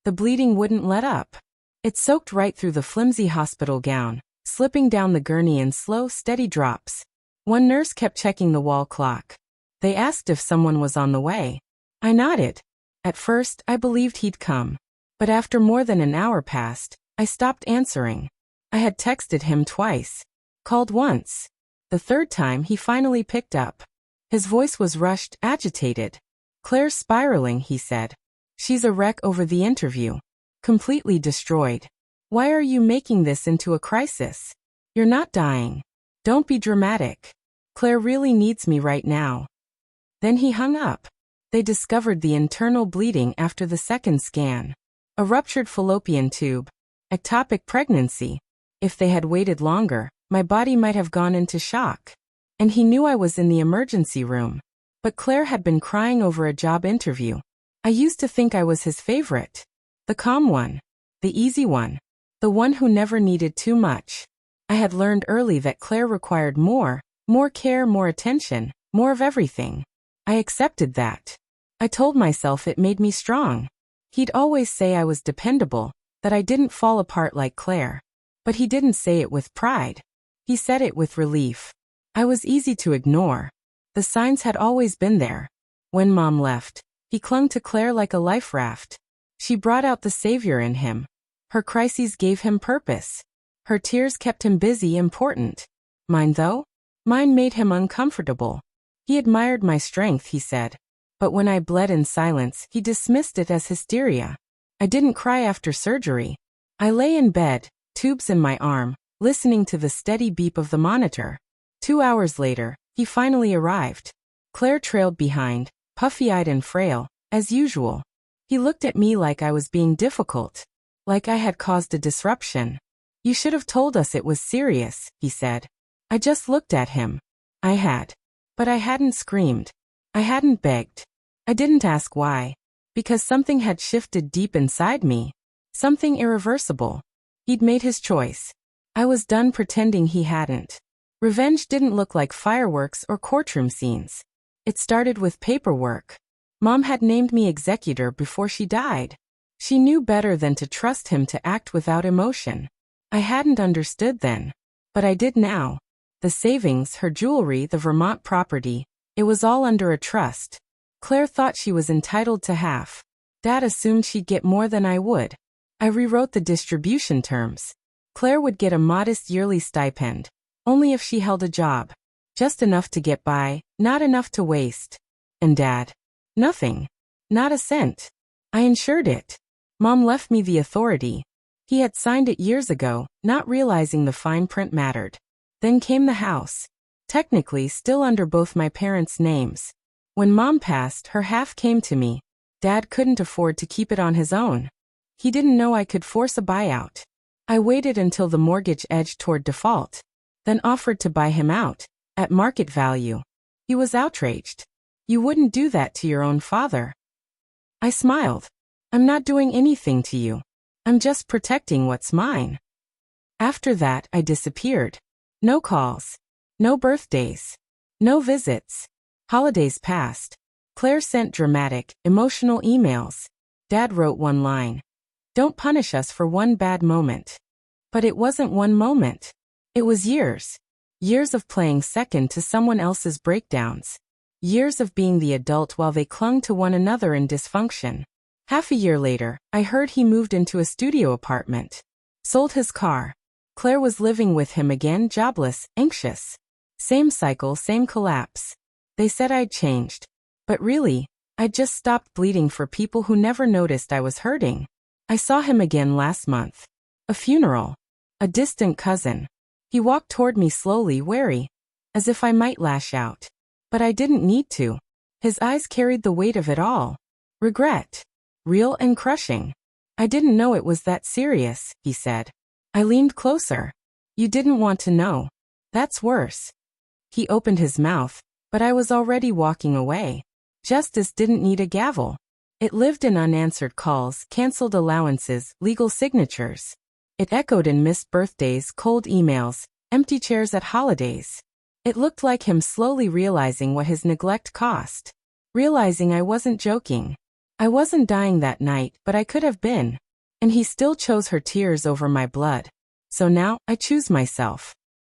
The bleeding wouldn't let up. It soaked right through the flimsy hospital gown, slipping down the gurney in slow, steady drops. One nurse kept checking the wall clock. They asked if someone was on the way. I nodded. At first, I believed he'd come. But after more than an hour passed, I stopped answering. I had texted him twice. Called once. The third time he finally picked up. His voice was rushed, agitated. "Claire's spiraling," he said. "She's a wreck over the interview. Completely destroyed. Why are you making this into a crisis? You're not dying. Don't be dramatic. Claire really needs me right now." Then he hung up. They discovered the internal bleeding after the second scan. A ruptured fallopian tube. Ectopic pregnancy. If they had waited longer, my body might have gone into shock. And he knew I was in the emergency room. But Claire had been crying over a job interview. I used to think I was his favorite. The calm one. The easy one. The one who never needed too much. I had learned early that Claire required more care, more attention, more of everything. I accepted that. I told myself it made me strong. He'd always say I was dependable, that I didn't fall apart like Claire. But he didn't say it with pride. He said it with relief. I was easy to ignore. The signs had always been there. When Mom left, he clung to Claire like a life raft. She brought out the savior in him. Her crises gave him purpose. Her tears kept him busy, important. Mine though? Mine made him uncomfortable. He admired my strength, he said. But when I bled in silence, he dismissed it as hysteria. I didn't cry after surgery. I lay in bed, tubes in my arm, listening to the steady beep of the monitor. 2 hours later, he finally arrived. Claire trailed behind, puffy-eyed and frail, as usual. He looked at me like I was being difficult. Like I had caused a disruption. "You should have told us it was serious," he said. I just looked at him. I had. But I hadn't screamed. I hadn't begged. I didn't ask why. Because something had shifted deep inside me. Something irreversible. He'd made his choice. I was done pretending he hadn't. Revenge didn't look like fireworks or courtroom scenes. It started with paperwork. Mom had named me executor before she died. She knew better than to trust him to act without emotion. I hadn't understood then. But I did now. The savings, her jewelry, the Vermont property, it was all under a trust. Claire thought she was entitled to half. Dad assumed she'd get more than I would. I rewrote the distribution terms. Claire would get a modest yearly stipend, only if she held a job. Just enough to get by, not enough to waste. And Dad? Nothing. Not a cent. I insured it. Mom left me the authority. He had signed it years ago, not realizing the fine print mattered. Then came the house. Technically still under both my parents' names. When Mom passed, her half came to me. Dad couldn't afford to keep it on his own. He didn't know I could force a buyout. I waited until the mortgage edged toward default. Then offered to buy him out, at market value. He was outraged. "You wouldn't do that to your own father." I smiled. "I'm not doing anything to you. I'm just protecting what's mine." After that, I disappeared. No calls. No birthdays. No visits. Holidays passed. Claire sent dramatic, emotional emails. Dad wrote one line. "Don't punish us for one bad moment." But it wasn't one moment. It was years. Years of playing second to someone else's breakdowns. Years of being the adult while they clung to one another in dysfunction. Half a year later, I heard he moved into a studio apartment. Sold his car. Claire was living with him again, jobless, anxious. Same cycle, same collapse. They said I'd changed. But really, I'd just stopped bleeding for people who never noticed I was hurting. I saw him again last month. A funeral. A distant cousin. He walked toward me slowly, wary. As if I might lash out. But I didn't need to. His eyes carried the weight of it all. Regret. Real and crushing. "I didn't know it was that serious," he said. I leaned closer. "You didn't want to know. That's worse." He opened his mouth, but I was already walking away. Justice didn't need a gavel. It lived in unanswered calls, canceled allowances, legal signatures. It echoed in missed birthdays, cold emails, empty chairs at holidays. It looked like him slowly realizing what his neglect cost. Realizing I wasn't joking. I wasn't dying that night, but I could have been. And he still chose her tears over my blood. So now, I choose myself.